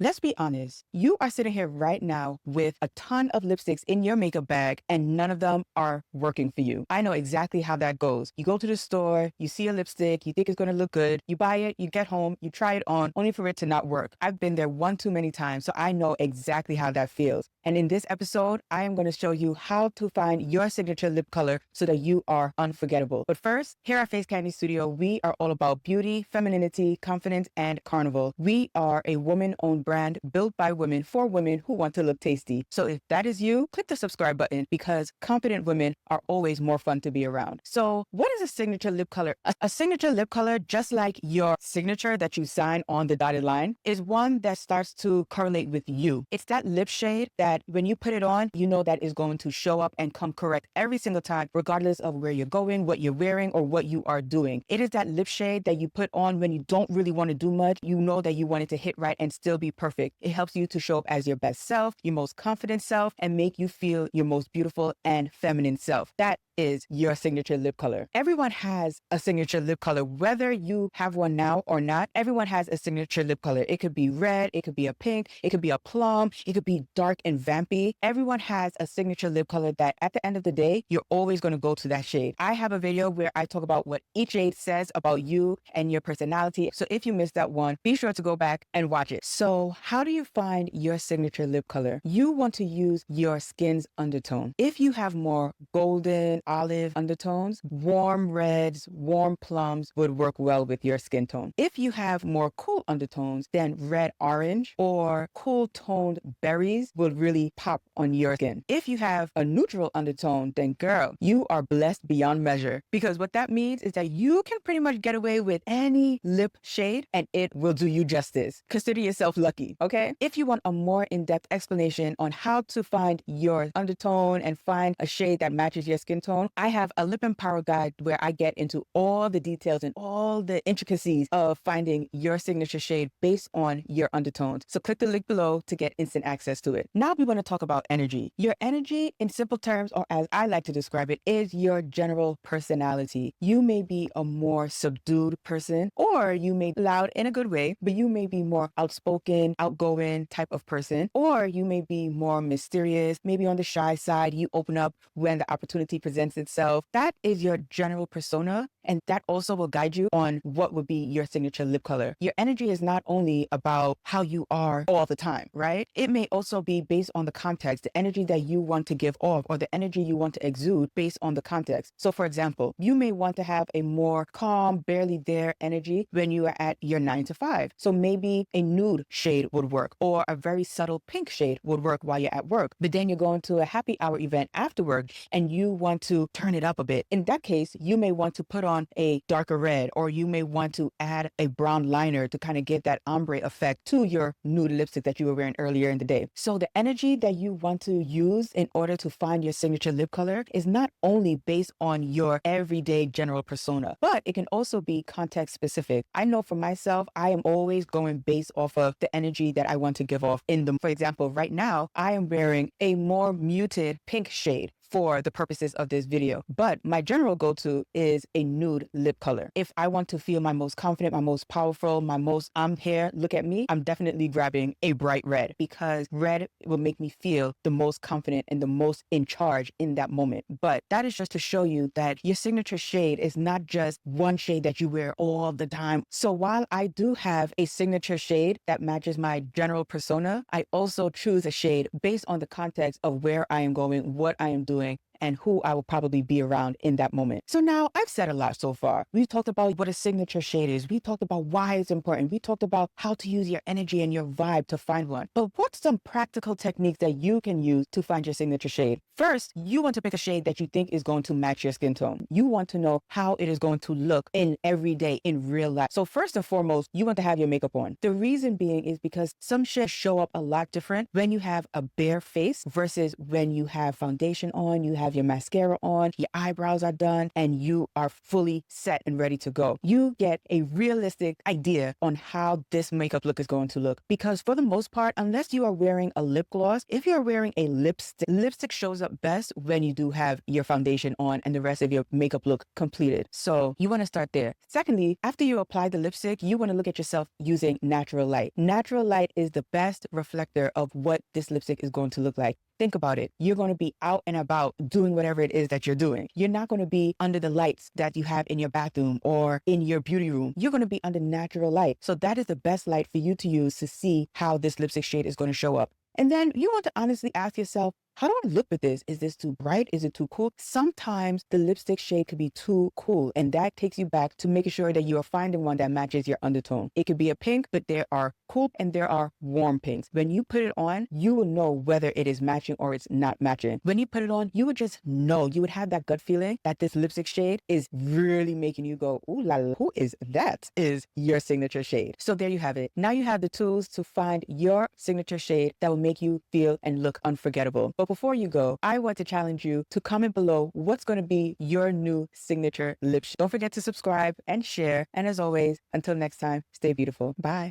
Let's be honest. You are sitting here right now with a ton of lipsticks in your makeup bag and none of them are working for you. I know exactly how that goes. You go to the store, you see a lipstick, you think it's going to look good, you buy it, you get home, you try it on, only for it to not work. I've been there one too many times, so I know exactly how that feels. And in this episode, I am going to show you how to find your signature lip color so that you are unforgettable. But first, here at Face Candy Studio, we are all about beauty, femininity, confidence, and carnival. We are a woman-owned brand built by women for women who want to look tasty. So if that is you, click the subscribe button because confident women are always more fun to be around. So what is a signature lip color? A signature lip color, just like your signature that you sign on the dotted line, is one that starts to correlate with you. It's that lip shade that when you put it on, you know that is going to show up and come correct every single time, regardless of where you're going, what you're wearing, or what you are doing. It is that lip shade that you put on when you don't really want to do much. You know that you want it to hit right and still be perfect. It helps you to show up as your best self, your most confident self, and make you feel your most beautiful and feminine self. That is your signature lip color. Everyone has a signature lip color, whether you have one now or not. Everyone has a signature lip color. It could be red, it could be a pink, it could be a plum, it could be dark and vampy. Everyone has a signature lip color that at the end of the day, you're always going to go to that shade. I have a video where I talk about what each shade says about you and your personality. So if you missed that one, be sure to go back and watch it. So how do you find your signature lip color? You want to use your skin's undertone. If you have more golden, olive undertones, warm reds, warm plums would work well with your skin tone. If you have more cool undertones, then red orange or cool toned berries would really pop on your skin. If you have a neutral undertone, then girl, you are blessed beyond measure, because what that means is that you can pretty much get away with any lip shade and it will do you justice. Consider yourself lucky, okay? If you want a more in-depth explanation on how to find your undertone and find a shade that matches your skin tone, I have a lip and power guide where I get into all the details and all the intricacies of finding your signature shade based on your undertones. So click the link below to get instant access to it. Now we want to talk about energy. Your energy, in simple terms, or as I like to describe it, is your general personality. You may be a more subdued person, or you may be loud in a good way, but you may be more outspoken, outgoing type of person, or you may be more mysterious, maybe on the shy side. You open up when the opportunity presents itself. That is your general persona, and that also will guide you on what would be your signature lip color. Your energy is not only about how you are all the time, right? It may also be based on the context, the energy that you want to give off, or the energy you want to exude based on the context. So for example, you may want to have a more calm, barely there energy when you are at your 9 to 5. So maybe a nude shade would work, or a very subtle pink shade would work while you're at work. But then you're going to a happy hour event after work and you want to turn it up a bit. In that case, you may want to put on a darker red, or you may want to add a brown liner to kind of give that ombre effect to your nude lipstick that you were wearing earlier in the day. So the energy that you want to use in order to find your signature lip color is not only based on your everyday general persona, but it can also be context specific. I know for myself, I am always going based off of the energy that I want to give off in the, for example, right now, I am wearing a more muted pink shade for the purposes of this video, but my general go-to is a nude lip color. If I want to feel my most confident, my most powerful, my most I'm here, look at me, I'm definitely grabbing a bright red, because red will make me feel the most confident and the most in charge in that moment. But that is just to show you that your signature shade is not just one shade that you wear all the time. So while I do have a signature shade that matches my general persona, I also choose a shade based on the context of where I am going, what I am doing, and who I will probably be around in that moment. So now I've said a lot so far. We've talked about what a signature shade is. We talked about why it's important. We talked about how to use your energy and your vibe to find one. But what's some practical techniques that you can use to find your signature shade? First, you want to pick a shade that you think is going to match your skin tone. You want to know how it is going to look in every day, in real life. So first and foremost, you want to have your makeup on. The reason being is because some shades show up a lot different when you have a bare face versus when you have foundation on, you have have your mascara on, your eyebrows are done, and you are fully set and ready to go. You get a realistic idea on how this makeup look is going to look. Because for the most part, unless you are wearing a lip gloss, if you're wearing a lipstick shows up best when you do have your foundation on and the rest of your makeup look completed. So you want to start there. Secondly, after you apply the lipstick, you want to look at yourself using natural light. Natural light is the best reflector of what this lipstick is going to look like. Think about it. You're going to be out and about doing whatever it is that you're doing. You're not going to be under the lights that you have in your bathroom or in your beauty room. You're going to be under natural light. So that is the best light for you to use to see how this lipstick shade is going to show up. And then you want to honestly ask yourself, how do I look with this? Is this too bright? Is it too cool? Sometimes the lipstick shade could be too cool, and that takes you back to making sure that you are finding one that matches your undertone. It could be a pink, but there are cool and there are warm pinks. When you put it on, you will know whether it is matching or it's not matching. When you put it on, you would just know, you would have that gut feeling that this lipstick shade is really making you go, ooh la la, who is that? Is your signature shade. So there you have it. Now you have the tools to find your signature shade that will make you feel and look unforgettable. But before you go, I want to challenge you to comment below what's going to be your new signature lip shade. Don't forget to subscribe and share. And as always, until next time, stay beautiful. Bye.